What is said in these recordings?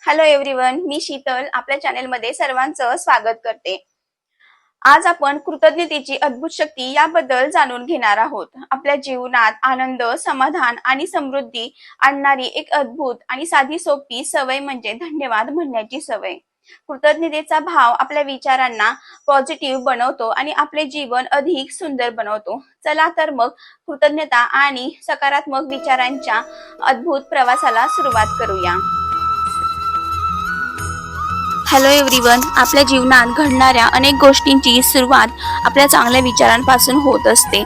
Hello everyone, मी शीतल आपल्या चॅनेलमध्ये सर्वांचं स्वागत करते। आज आपण कृतज्ञतेची अद्भुत शक्ती याबद्दल जाणून घेणार आहोत। आपल्या जीवनात आनंद, समाधान आणि समृद्धी आणणारी एक अद्भुत आणि साधी सोपी सवय म्हणजे धन्यवाद म्हणण्याची सवय। कृतज्ञतेचा भाव आपल्या विचारांना पॉझिटिव्ह बनवतो आणि आपले जीवन अधिक सुंदर बनवतो। चला तर मग कृतज्ञता आणि सकारात्मक विचारांच्या अद्भुत प्रवासाला सुरुवात करूया। हॅलो एव्हरीवन, आपल्या जीवनात घडणाऱ्या अनेक गोष्टींची सुरुवात आपल्या चांगल्या विचारांपासून होत असते।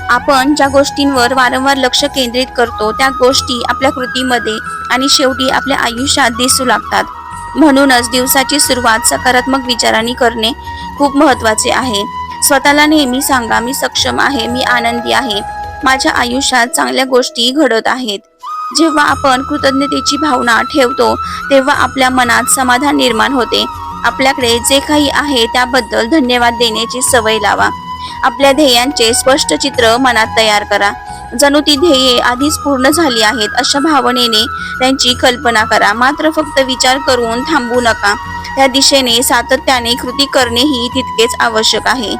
आपण ज्या गोष्टींवर वारंवार लक्ष केंद्रित करतो त्या गोष्टी आपल्या कृतीमध्ये आणि शेवटी आपल्या आयुष्यात दिसू लागतात। म्हणूनच दिवसाची सुरुवात सकारात्मक विचारांनी करणे खूप महत्त्वाचे आहे। स्वतःला नेहमी सांगा, मी सक्षम आहे, मी आनंदी आहे, माझ्या आयुष्यात चांगल्या गोष्टी घडत आहेत। जेव्हा आपण कृतज्ञतेची भावना ठेवतो तेव्हा आपल्या मनात समाधान निर्माण होते। आपल्याकडे जे काही आहे त्याबद्दल धन्यवाद देण्याची सवय लावा। आपल्या ध्येयांचे स्पष्ट चित्र मनात तयार करा। जणू ती ध्येये आधीच पूर्ण झाली आहेत अशा भावनेने त्यांची कल्पना करा। मात्र फक्त विचार करून थांबू नका, त्या दिशेने सातत्याने कृती करणेही तितकेच आवश्यक आहे।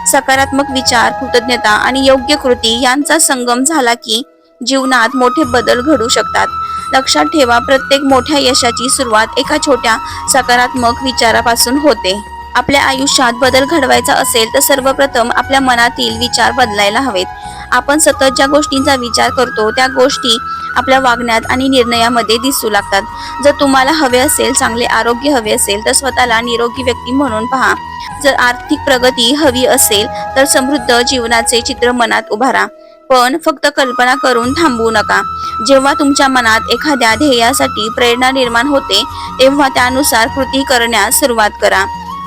सकारात्मक विचार, कृतज्ञता आणि योग्य कृती यांचा संगम झाला की जीवनात मोठे बदल घडू शकतात। लक्षात ठेवा, प्रत्येक मोठ्या यशाची सुरुवात एका छोट्या सकारात्मक विचारापासून होते। आपल्या आयुष्यात बदल घडवायचा असेल तर सर्वप्रथम आपल्या मनातील विचार बदलायला हवेत। आपण सतत ज्या गोष्टींचा विचार करतो त्या गोष्टी आपल्या वागण्यात आणि निर्णयामध्ये दिसू लागतात। जर तुम्हाला हवे असेल, चांगले आरोग्य हवे असेल तर स्वतःला निरोगी व्यक्ती म्हणून पहा। जर आर्थिक प्रगती हवी असेल तर समृद्ध जीवनाचे चित्र मनात उभारा। पण फक्त कल्पना करून थांबू नका। जेव्हा तुमच्या मनात एखाद्या ध्येयासाठी प्रेरणा निर्माण होते तेव्हा त्यानुसार कृती करण्यास सुरुवात करा।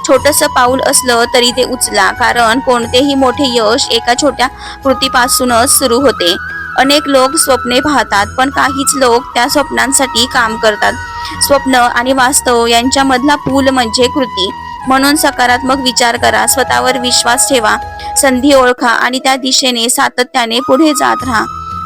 छोटंसं पाऊल असलं तरी ते उचला, कारण कोणतेही मोठे यश एका छोट्या कृतीपासूनच सुरू होते। अनेक लोक स्वप्ने पाहतात पण काहीच लोक त्या स्वप्नांसाठी काम करतात। स्वप्न आणि वास्तव यांच्यामधला पूल म्हणजे कृती। म्हणून सकारात्मक विचार करा, स्वतःवर विश्वास ठेवा, संधी ओळखा आणि त्या दिशेने सातत्याने पुढे जात राहा।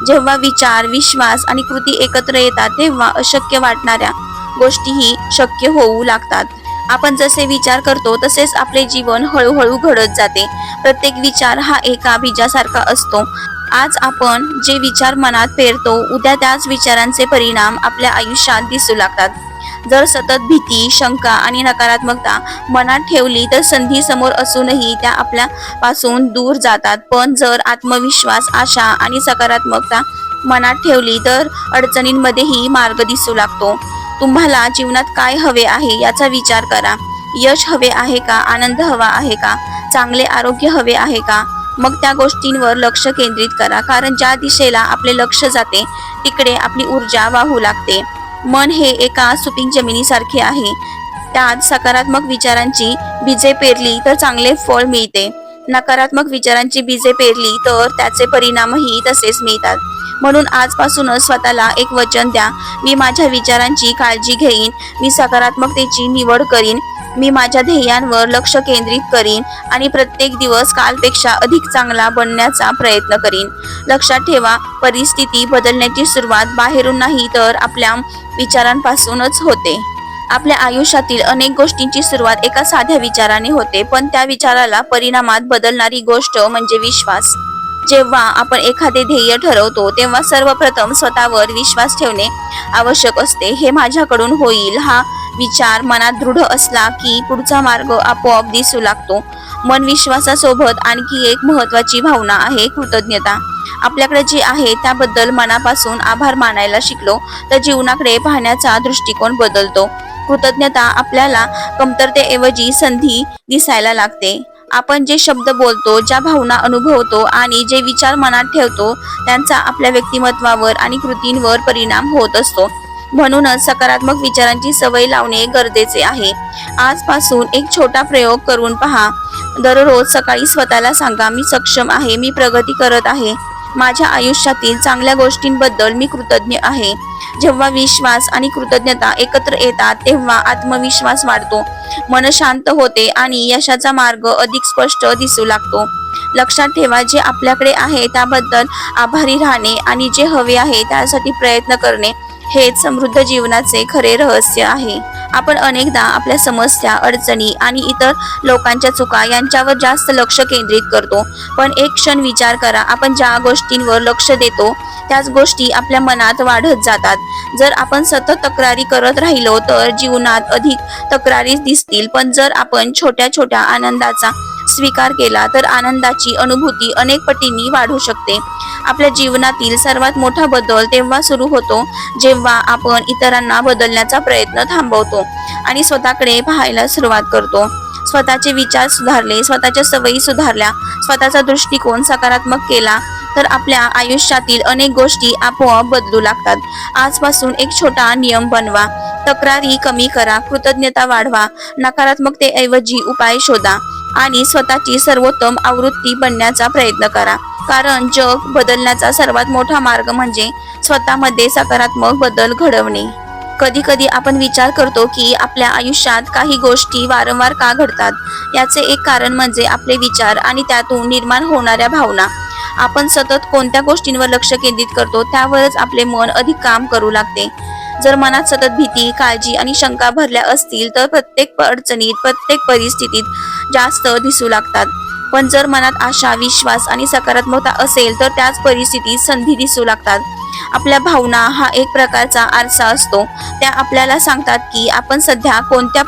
जेव्हा विचार, विश्वास आणि कृती एकत्र येतात तेव्हा अशक्य वाटणाऱ्या गोष्टीही शक्य होऊ लागतात। आपण जसे विचार करतो तसेच आपले जीवन हळूहळू घडत जाते। प्रत्येक विचार हा एका बीजासारखा असतो। आज आपण जे विचार मनात पेरतो उद्या त्याच विचारांचे परिणाम आपल्या आयुष्यात दिसू लागतात। जर सतत भीती, शंका आणि नकारात्मकता मनात ठेवली तर संधी समोर असूनही त्या आपल्यापासून दूर जातात। पण जर आत्मविश्वास, आशा आणि सकारात्मकता मनात ठेवली तर अडचणींमध्येही मार्ग दिसू लागतो। तुम्हाला जीवनात काय हवे आहे याचा विचार करा। यश हवे आहे का? आनंद हवा आहे का? चांगले आरोग्य हवे आहे का? मग त्या गोष्टींवर लक्ष केंद्रित करा, कारण ज्या दिशेला आपले लक्ष जाते तिकडे आपली ऊर्जा वाहू लागते। मन हे एका सुपीक जमिनीसारखे आहे। त्यात सकारात्मक विचारांची बीजे पेरली तर चांगले फळ मिळते। नकारात्मक विचारांची बीजे पेरली तर त्याचे परिणामही तसेच मिळतात। म्हणून आजपासूनच स्वतःला एक वचन द्या, मी माझ्या विचारांची काळजी घेईन, मी सकारात्मकतेची निवड करीन, मी माझ्या ध्येयांवर लक्ष केंद्रित करीन आणि प्रत्येक दिवस कालपेक्षा अधिक चांगला बनण्याचा प्रयत्न करीन। लक्षात ठेवा, परिस्थिती बदलण्याची सुरुवात बाहेरून नाही तर आपल्या विचारांपासूनच होते। आपल्या आयुष्यातील अनेक गोष्टींची सुरुवात एका साध्या विचाराने होते, पण त्या विचाराला परिणामात बदलणारी गोष्ट म्हणजे विश्वास। जेव्हा आपण एखादे ध्येय ठरवतो तेव्हा सर्वप्रथम स्वतःवर विश्वास ठेवणे आवश्यक असते। हे माझ्याकडून होईल हा विचार मनात दृढ असला की पुढचा मार्ग आपोआप दिसू लागतो। मन विश्वासासोबत आणखी एक महत्त्वाची भावना आहे कृतज्ञता। आपल्याकडे जे आहे त्याबद्दल मनापासून आभार मानायला शिकलो तर जीवनाकडे पाहण्याचा दृष्टिकोन बदलतो। कृतज्ञता आपल्याला कमतरतेऐवजी संधी दिसायला लागते। आपण जे शब्द बोलतो, ज्या भावना अनुभवतो आणि जे विचार मनात ठेवतो त्यांचा आपल्या व्यक्तिमत्वावर आणि कृतींवर परिणाम होत असतो। म्हणूनच सकारात्मक विचारांची सवय लावणे गरजेचे आहे। आजपासून एक छोटा प्रयोग करून पहा। दररोज सकाळी स्वतःला सांगा, मी सक्षम आहे, मी प्रगती करत आहे, माझ्या आयुष्यातील चांगल्या गोष्टींबद्दल मी कृतज्ञ आहे। जेव्हा विश्वास आणि कृतज्ञता एकत्र येतात तेव्हा आत्मविश्वास वाढतो, मन शांत होते आणि यशाचा मार्ग अधिक स्पष्ट दिसू लागतो। लक्षात ठेवा, जे आपल्याकडे आहे त्याबद्दल आभारी राहणे आणि जे हवे आहे त्यासाठी प्रयत्न करणे हेच समृद्ध जीवनाचे खरे रहस्य आहे. आपण अनेकदा आपल्या समस्या, अडचणी आणि इतर लोकांच्या चुका यांच्यावर जास्त लक्ष केंद्रित करतो. पण एक क्षण विचार करा, आपण ज्या गोष्टींवर लक्ष देतो त्याच गोष्टी आपल्या मनात वाढत जातात. जर आपण सतत तक्रारी करत राहिलो तर जीवनात अधिक तक्रारी दिसतील. पण जर आपण छोट्या छोट्या आनंदाचा स्वीकार केला तर आनंदाची अनुभूती अनेक पटींनी वाढू शकते. आपल्या जीवनातील सर्वात मोठा बदल तेव्हा सुरू होतो जेव्हा आपण इतरांना बदलण्याचा प्रयत्न थांबवतो आणि स्वतःकडे पाहायला सुरुवात करतो. स्वतःचे विचार सुधारले, स्वतःच्या सवयी सुधारल्या, स्वतःचा दृष्टिकोन सकारात्मक केला तर आपल्या आयुष्यातील अनेक गोष्टी आपोआप बदलू लागतात. आजपासून एक छोटा नियम बनवा. तक्रारी कमी करा, कृतज्ञता वाढवा, नकारात्मकतेऐवजी उपाय शोधा आणि स्वतःची सर्वोत्तम आवृत्ती बनण्याचा प्रयत्न करा. कारण जग बदलण्याचा सर्वात मोठा मार्ग म्हणजे स्वतःमध्ये सकारात्मक बदल घडवणे. कधी कधी आपण विचार करतो की आपल्या आयुष्यात काही गोष्टी वारंवार का घडतात. याचे एक कारण म्हणजे आपले विचार आणि त्यातून निर्माण होणाऱ्या भावना. आपण सतत कोणत्या गोष्टींवर लक्ष केंद्रित करतो त्यावरच आपले मन अधिक काम करू लागते. जर मनात सतत भीती, काळजी आणि शंका भरल्या असतील तर प्रत्येक अडचणीत, प्रत्येक परिस्थितीत जास्त दिसू लागतात. पण जर मनात आशा, विश्वास आणि सकारात्मकता असेल तर त्याच परिस्थितीत संधी दिसू लागतात. आपल्या भावना हा एक प्रकारचा आरसा असतो. त्या आपल्याला सांगतात की आपण सध्या कोणत्या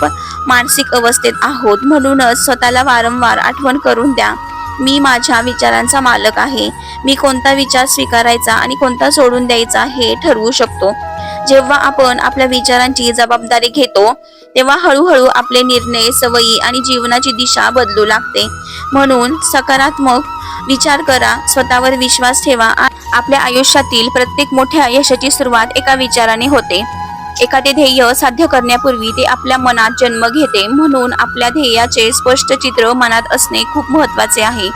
मानसिक अवस्थेत आहोत. म्हणूनच स्वतःला वारंवार आठवण करून द्या, मी माझ्या विचारांचा मालक आहे. मी कोणता विचार स्वीकारायचा आणि कोणता सोडून द्यायचा हे ठरवू शकतो. जेव्हा आपण आपल्या विचारांची जबाबदारी घेतो तेव्हा हळूहळू आपले निर्णय, सवयी आणि जीवनाची दिशा बदलू लागते. म्हणून सकारात्मक विचार करा, स्वतःवर विश्वास ठेवा. आपल्या आयुष्यातील प्रत्येक मोठ्या यशाची सुरुवात एका विचाराने होते. एखादे ध्येय साध्य करण्यापूर्वी ते आपल्या मनात जन्म घेते. म्हणून आपल्या ध्येयाचे स्पष्ट चित्र मनात असणे खूप महत्त्वाचे आहे.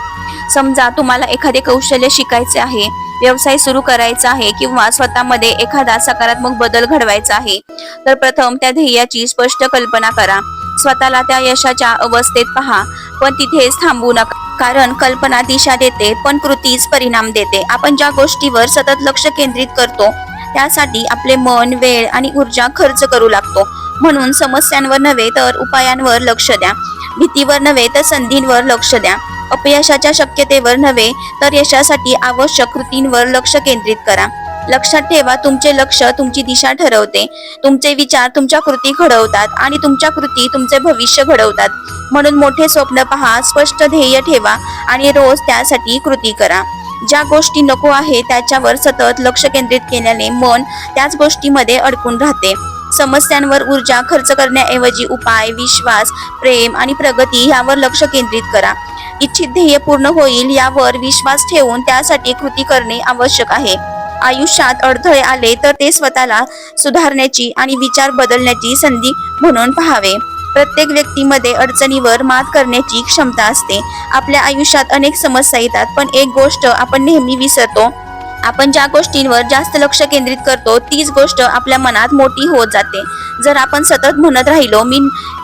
समजा तुम्हाला एखादे कौशल्य शिकायचे आहे, व्यवसाय सुरू करायचा आहे किंवा स्वतःमध्ये एखादा सकारात्मक बदल घडवायचा आहे, तर प्रथम त्या ध्येयाची स्पष्ट कल्पना करा. स्वतःला त्या यशाच्या अवस्थेत पहा, पण तिथेच थांबू नका. कारण कल्पना दिशा देते पण कृतीच परिणाम देते. आपण ज्या गोष्टीवर सतत लक्ष केंद्रित करतो त्यासाठी आपले मन, वेळ आणि ऊर्जा खर्च करू लागतो. म्हणून समस्यांवर नव्हे तर उपायांवर लक्ष द्या. भीतीवर नव्हे तर संधींवर लक्ष द्या. अपयशाच्या शक्यतेवर नव्हे तर यशासाठी आवश्यक कृतींवर लक्ष केंद्रित करा. लक्षात ठेवा, तुमचे लक्ष तुमची दिशा ठरवते. तुमचे विचार तुमच्या कृती घडवतात आणि तुमच्या कृती तुमचे भविष्य घडवतात. म्हणून मोठे स्वप्न पहा, स्पष्ट ध्येय ठेवा आणि रोज त्यासाठी कृती करा. ज्या गोष्टी नको आहे त्याच्यावर सतत लक्ष केंद्रित केल्याने मन त्याच गोष्टीमध्ये अडकून राहते. समस्यांवर ऊर्जा खर्च करण्याऐवजी उपाय, विश्वास, प्रेम आणि प्रगती यावर लक्ष केंद्रित करा. इच्छित ध्येय पूर्ण होईल यावर विश्वास ठेवून त्यासाठी कृती करणे आवश्यक आहे. आयुष्यात अडथळे आले तर ते स्वतःला सुधारण्याची आणि विचार बदलण्याची संधी म्हणून पाहावे. प्रत्येक व्यक्तीमध्ये अडचणीवर मात करण्याची क्षमता असते. आपल्या आयुष्यात अनेक समस्या येतात, पण एक गोष्ट आपण नेहमी विसरतो. आपण ज्या गोष्टींवर जास्त लक्ष केंद्रित करतो तीच गोष्ट आपल्या मनात मोठी होत जाते. जर आपण सतत म्हणत राहिलो, मी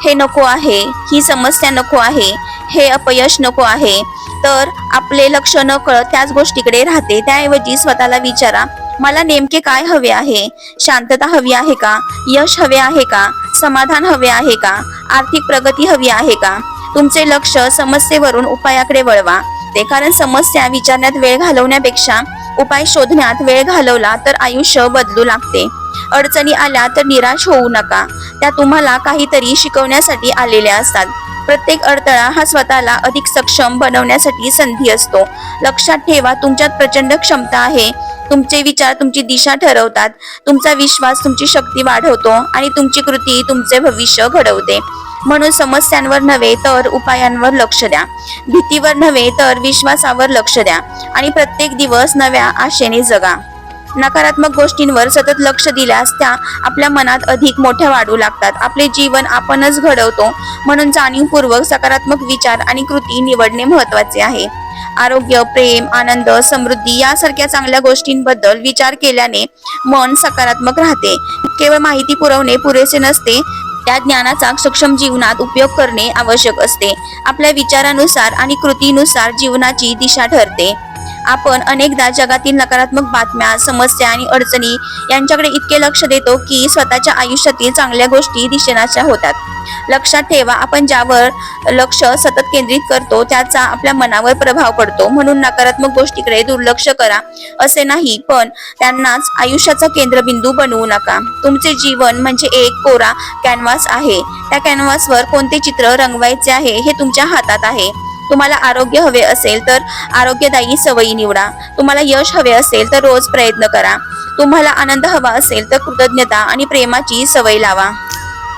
हे नको आहे, ही समस्या नको आहे, हे अपयश नको आहे, तर आपले लक्ष नकळत त्याच गोष्टीकडे राहते. त्याऐवजी स्वतःला विचारा, मला नेमके काय हवे आहे? शांतता हवी आहे का? यश हवे आहे का? समाधान हवे आहे का? आर्थिक प्रगती हवी आहे का? तुमचे लक्ष समस्येवरून उपायाकडे वळवा. कारण समस्या विचारण्यात वेळ घालवण्यापेक्षा उपाय शोधण्यात वेळ घालवला तर आयुष्य बदलू लागते. अडचणी आल्या तर निराश होऊ नका. त्या तुम्हाला काहीतरी शिकवण्यासाठी आलेल्या असतात. प्रत्येक अडथळा हा स्वतःला अधिक सक्षम बनवण्यासाठी संधी असतो. लक्षात ठेवा, तुमच्यात प्रचंड क्षमता आहे. तुमचे विचार तुमची दिशा ठरवतात. तुमचा विश्वास तुमची शक्ती वाढवतो आणि तुमची कृती तुमचे भविष्य घडवते. म्हणून समस्यांवर नव्हे तर उपायांवर लक्ष द्या. भीतीवर नव्हे तर विश्वासावर लक्ष द्या आणि प्रत्येक दिवस नव्या आशेने जगा. नकारात्मक गोष्टींवर सतत लक्ष दिल्यास त्या आपल्या मनात अधिक मोठ्या वाढू लागतात. आपले जीवन आपणच घडवतो. म्हणून जाणीवपूर्वक सकारात्मक विचार आणि कृती निवडणे महत्त्वाचे आहे. आरोग्य, प्रेम, आनंद, समृद्धी यासारख्या चांगल्या गोष्टींबद्दल विचार केल्याने मन सकारात्मक राहते. केवळ माहिती पुरवणे पुरेसे नसते, त्या ज्ञानाचा सक्षम जीवनात उपयोग करणे आवश्यक असते. आपल्या विचारानुसार आणि कृतीनुसार जीवनाची दिशा ठरते. आपण अनेकदा जगातील नकारात्मक बातम्या, समस्या आणि अडचणी यांच्याकडे इतके लक्ष देतो की स्वतःच्या आयुष्यातील चांगल्या गोष्टी दिसेनाशा होतात. लक्षात ठेवा, आपण ज्यावर लक्ष सतत केंद्रित करतो त्याचा आपल्या मनावर प्रभाव पडतो. म्हणून नकारात्मक गोष्टीकडे दुर्लक्ष करा असे नाही, पण त्यांनाच आयुष्याचा केंद्रबिंदू बनवू नका. तुमचे जीवन म्हणजे एक कोरा कॅनव्हास आहे. त्या कॅनव्हासवर कोणते चित्र रंगवायचे आहे हे तुमच्या हातात आहे. तुम्हाला आरोग्य हवे असेल तर आरोग्यदायी सवयी निवडा. तुम्हाला यश हवे असेल तर रोज प्रयत्न करा. तुम्हाला आनंद हवा असेल तर कृतज्ञता आणि प्रेमाची सवय लावा.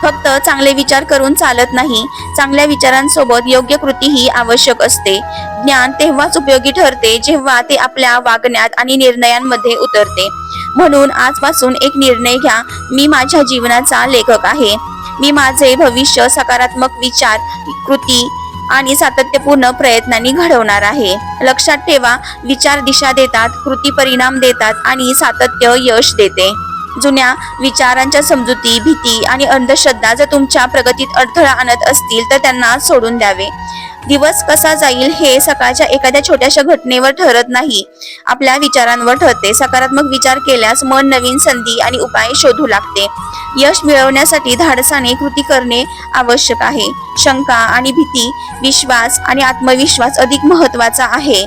फक्त चांगले विचार करून चालत नाही, चांगल्या विचारांसोबत योग्य कृतीही आवश्यक असते. ज्ञान तेव्हाच उपयोगी ठरते जेव्हा ते आपल्या वागण्यात आणि निर्णयांमध्ये उतरते. म्हणून आजपासून एक निर्णय घ्या, मी माझ्या जीवनाचा लेखक आहे. मी माझे भविष्य सकारात्मक विचार, कृती आणि सातत्यपूर्ण प्रयत्नांनी घडवणार आहे. लक्षात ठेवा, विचार दिशा देतात, कृती परिणाम देतात आणि सातत्य यश देते. जुन्या विचारांच्या समजुती, भीती आणि अंधश्रद्धा जर तुमच्या प्रगतीत अडथळा आणत असतील तर त्यांना सोडून द्यावे. दिवस कसा जाईल हे सकाळच्या एखाद्या छोट्याशा घटनेवर ठरत नाही, आपल्या विचारांवर ठरते. सकारात्मक विचार केल्यास मन नवीन संधी आणि उपाय शोधू लागते. यश मिळवण्यासाठी धाडसाने कृती करणे आवश्यक आहे. शंका आणि भीती, विश्वास आणि आत्मविश्वास अधिक महत्त्वाचा आहे.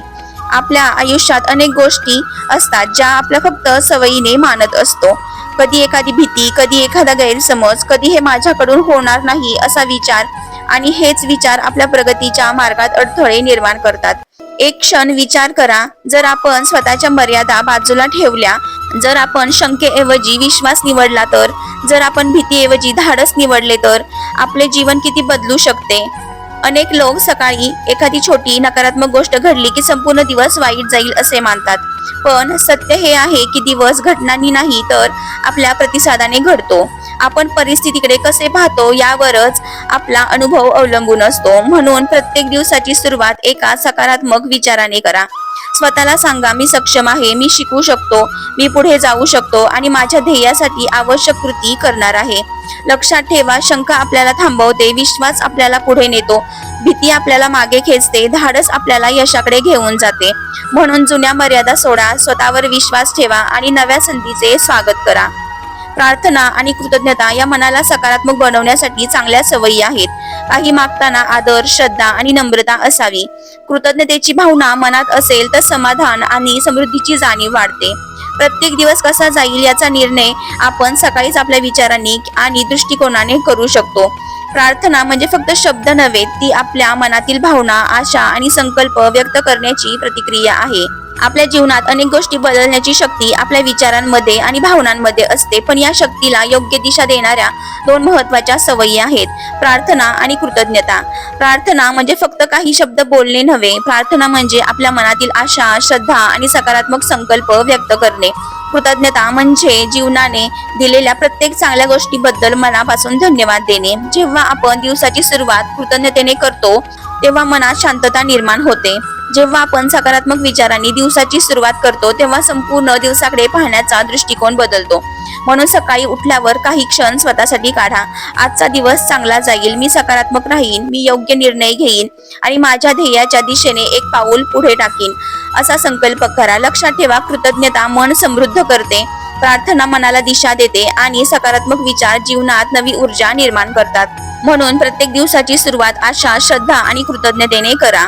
आपल्या आयुष्यात अनेक गोष्टी असतात ज्या आपल्या फक्त सवयीने मानत असतो. कधी एखादी भीती, कधी एखादा गैरसमज, कधी हे माझ्याकडून होणार नाही असा विचार, आणि हेच विचार आपल्या प्रगतीच्या मार्गात अडथळे निर्माण करतात. एक क्षण विचार करा, जर आपण स्वतःच्या मर्यादा बाजूला ठेवल्या, जर आपण शंकेऐवजी विश्वास निवडला तर, जर आपण भीतीऐवजी धाडस निवडले तर आपले जीवन किती बदलू शकते. अनेक लोक सकाळी एखादी छोटी नकारात्मक गोष्ट घडली की संपूर्ण दिवस वाईट जाईल असे मानतात. पण सत्य हे आहे की दिवस घटनांनी नाही तर आपल्या प्रतिसादाने घडतो. आपण परिस्थितीकडे कसे पाहतो यावरच आपला अनुभव अवलंबून असतो. म्हणून प्रत्येक दिवसाची सुरुवात एका सकारात्मक विचाराने करा. स्वतःला सांगा, मी सक्षम आहे, मी शिकू शकतो, मी पुढे जाऊ शकतो आणि माझ्या ध्येयासाठी आवश्यक कृती करणार आहे. लक्षात ठेवा, शंका आपल्याला थांबवते, विश्वास आपल्याला पुढे नेतो, भीती आपल्याला मागे खेचते, धाडस आपल्याला यशाकडे घेऊन जाते. म्हणून जुन्या मर्यादा सोडा, स्वतःवर विश्वास ठेवा आणि नव्या संधीचे स्वागत करा. प्रार्थना आणि कृतज्ञता या मनाला सकारात्मक बनवण्यासाठी चांगल्या सवयी आहेत. काही मागताना आदर, श्रद्धा आणि नम्रता असावी. कृतज्ञतेची भावना मनात असेल तर समाधान आणि समृद्धीची जाणीव वाढते. प्रत्येक दिवस कसा जाईल याचा निर्णय आपण सकाळीच आपल्या विचारांनी आणि दृष्टिकोनाने करू शकतो. प्रार्थना म्हणजे फक्त शब्द नव्हे, ती आपल्या मनातील भावना, आशा आणि संकल्प व्यक्त करण्याची प्रतिक्रिया आहे. आपल्या जीवनात अनेक गोष्टी बदलण्याची शक्ती आपल्या विचारांमध्ये आणि भावनांमध्ये असते, पण या शक्तीला योग्य दिशा देणाऱ्या दोन महत्त्वाच्या सवयी आहेत, प्रार्थना आणि कृतज्ञता. प्रार्थना म्हणजे फक्त काही शब्द बोलणे नव्हे, प्रार्थना म्हणजे आपल्या मनातील आशा, श्रद्धा आणि सकारात्मक संकल्प व्यक्त करणे. कृतज्ञता म्हणजे जीवनाने दिलेल्या प्रत्येक चांगल्या गोष्टीबद्दल मनापासून धन्यवाद देणे. जेव्हा आपण दिवसाची सुरुवात कृतज्ञतेने करतो तेव्हा मनात शांतता निर्माण होते. जेव्हा आपण सकारात्मक विचारांनी दिवसाची सुरुवात करतो तेव्हा संपूर्ण दिवसाकडे पाहण्याचा दृष्टिकोन बदलतो. म्हणून सकाळी उठल्यावर काही क्षण स्वतःसाठी काढा. आजचा दिवस चांगला जाईल, मी सकारात्मक राहीन, मी योग्य निर्णय घेईन आणि माझ्या ध्येयाच्या दिशेने एक पाऊल पुढे टाकीन असा संकल्प करा. लक्षात ठेवा, कृतज्ञता मन समृद्ध करते, प्रार्थना मनाला दिशा देते आणि सकारात्मक विचार जीवनात नवी ऊर्जा निर्माण करतात. म्हणून प्रत्येक दिवसाची सुरुवात आशा, श्रद्धा आणि कृतज्ञतेने करा.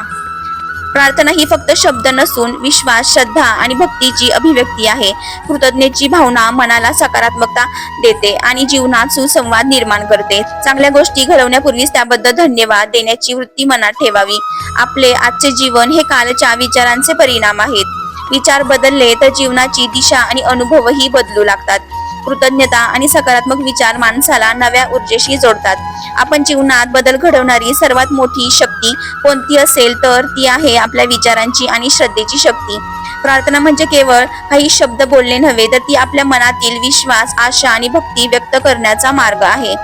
प्रार्थना ही फक्त शब्द नसून विश्वास, श्रद्धा आणि भक्तीची अभिव्यक्ती आहे. कृतज्ञतेची भावना मनाला सकारात्मकता देते आणि जीवनात सुसंवाद निर्माण करते. चांगल्या गोष्टी घडवण्यापूर्वीच त्याबद्दल धन्यवाद देण्याची वृत्ती मनात ठेवावी. आपले आजचे जीवन हे कालच्या विचारांचे परिणाम आहेत. विचार बदलले तर जीवनाची दिशा आणि अनुभवही बदलू लागतात. कृतज्ञता आणि सकारात्मक विचार माणसाला नव्या ऊर्जेशी जोडतात. आपण जीवनात बदल घडवणारी सर्वात मोठी शक्ती कोणती असेल तर ती आहे आपल्या विचारांची आणि श्रद्धेची शक्ती. प्रार्थना म्हणजे केवळ काही शब्द बोलणे नव्हे, तर ती आपल्या मनातील विश्वास, आशा आणि भक्ती व्यक्त करण्याचा मार्ग आहे.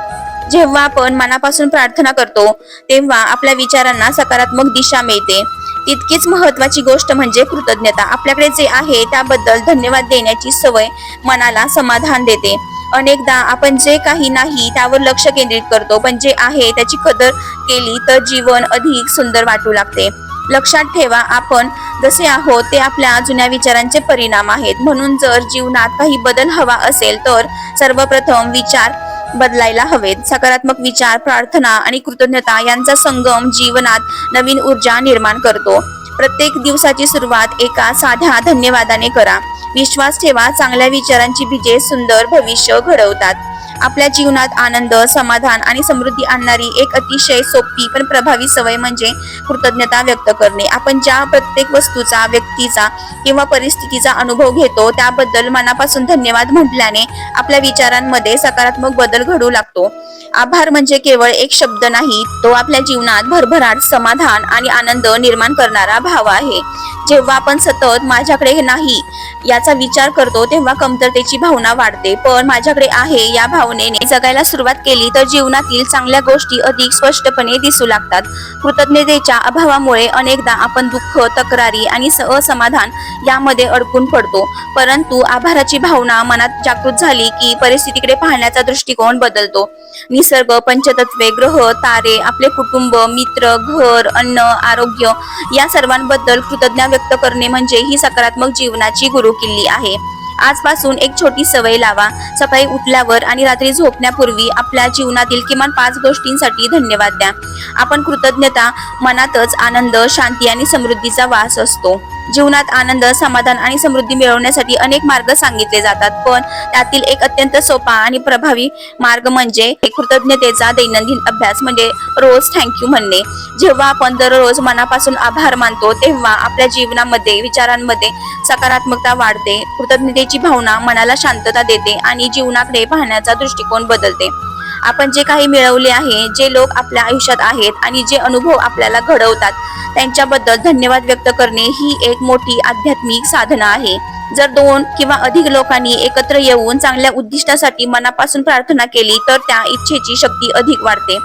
जेव्हा आपण मनापासून प्रार्थना करतो तेव्हा आपल्या विचारांना सकारात्मक दिशा मिळते. तितकीच महत्वाची गोष्ट म्हणजे कृतज्ञता. आपल्याकडे जे आहे त्याबद्दल धन्यवाद देण्याची सवय मनाला समाधान देते. अनेकदा आपण जे काही नाही त्यावर लक्ष केंद्रित करतो, पण जे आहे त्याची कदर केली तर जीवन अधिक सुंदर वाटू लागते. लक्षात ठेवा, आपण जसे आहोत ते आपल्या जुन्या विचारांचे परिणाम आहेत. म्हणून जर जीवनात काही बदल हवा असेल तर सर्वप्रथम विचार बदलायला हवेत. सकारात्मक विचार, प्रार्थना आणि कृतज्ञता यांचा संगम जीवनात नवीन ऊर्जा निर्माण करतो. प्रत्येक दिवसाची सुरुवात एका साध्या धन्यवादाने करा. विश्वास ठेवा, चांगल्या विचारांची बीजे सुंदर भविष्य घडवतात. आपल्या जीवनात आनंद, समाधान आणि समृद्धी आणणारी एक अतिशय सोपी पण प्रभावी सवय म्हणजे कृतज्ञता व्यक्त करणे. आपण ज्या प्रत्येक वस्तूचा, व्यक्तीचा किंवा परिस्थितीचा अनुभव घेतो त्याबद्दल मनापासून धन्यवाद म्हटल्याने आपल्या विचारांमध्ये सकारात्मक बदल घडू लागतो. आभार म्हणजे केवळ एक शब्द नाही, तो आपल्या जीवनात भरभराट, समाधान आणि आनंद निर्माण करणारा भाव आहे. जेव्हा आपण सतत माझ्याकडे नाही याचा विचार करतो तेव्हा कमतरतेची भावना वाढते. पण माझ्याकडे आहे या भावनेने जगायला सुरुवात केली तर जीवनातील चांगल्या गोष्टी अधिक स्पष्टपणे दिसू लागतात. कृतज्ञतेच्या अभावामुळे अनेकदा आपण दुःख, तक्रारी आणि असमाधान यामध्ये अडकून पडतो. परंतु आभाराची भावना मनात जागृत झाली की परिस्थितीकडे पाहण्याचा दृष्टिकोन बदलतो. निसर्ग, पंचतत्वे, ग्रह, तारे, आपले कुटुंब, मित्र, घर, अन्न, आरोग्य या सर्वांबद्दल कृतज्ञता व्यक्त करणे म्हणजे ही सकारात्मक जीवनाची गुरुकिल्ली आहे. आजपासून एक छोटी सवय लावा. सकाळी उठल्यावर आणि रात्री झोपण्यापूर्वी आपल्या जीवनातील किमान 5 गोष्टींसाठी धन्यवाद द्या. आपण कृतज्ञता मनातच आनंद, शांती आणि समृद्धीचा वास असतो. जीवनात आनंद, समाधान आणि समृद्धी मिळवण्यासाठी अनेक मार्ग सांगितले जातात, पण त्यातील एक अत्यंत सोपा आणि प्रभावी मार्ग म्हणजे कृतज्ञतेचा दैनंदिन अभ्यास म्हणजे रोज थँक्यू म्हणणे. जेव्हा आपण दररोज मनापासून आभार मानतो तेव्हा आपल्या जीवनामध्ये, विचारांमध्ये सकारात्मकता वाढते. कृतज्ञतेची भावना मनाला शांतता देते आणि जीवनाकडे पाहण्याचा दृष्टिकोन बदलते. आपण जे काही मिळवले आहे, जे लोक आपल्या आयुष्यात आहेत आणि जे अनुभव आपल्याला घडवतात त्यांच्याबद्दल धन्यवाद व्यक्त करणे ही एक मोठी आध्यात्मिक साधना आहे. जर 2 किंवा अधिक लोकांनी एकत्र येऊन चांगल्या उद्दिष्टासाठी मनापासून प्रार्थना केली तर त्या इच्छेची शक्ती अधिक वाढते.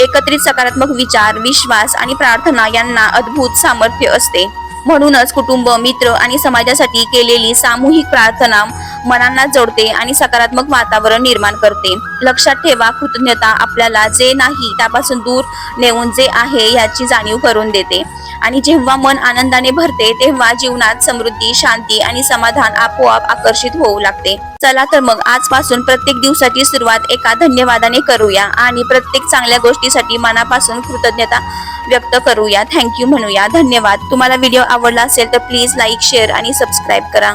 एकत्रित सकारात्मक विचार, विश्वास आणि प्रार्थना यांना अद्भुत सामर्थ्य असते. म्हणूनच कुटुंब, मित्र आणि समाजासाठी केलेली सामूहिक प्रार्थना मनांना जोडते आणि सकारात्मक वातावरण निर्माण करते. लक्षात ठेवा, कृतज्ञता आपल्याला जे नाही त्यापासून दूर नेऊन जे आहे याची जाणीव करून देते. आणि जेव्हा मन आनंदाने भरते तेव्हा जीवनात समृद्धी, शांती आणि समाधान आपोआप आकर्षित होऊ लागते. चला तर मग आजपासून प्रत्येक दिवसाची सुरुवात एका धन्यवादाने करूया आणि प्रत्येक चांगल्या गोष्टीसाठी मनापासून कृतज्ञता व्यक्त करूया. थँक्यू म्हणूया. धन्यवाद. तुम्हाला व्हिडिओ आवडला असेल तर प्लीज लाईक, शेअर आणि सबस्क्राईब करा.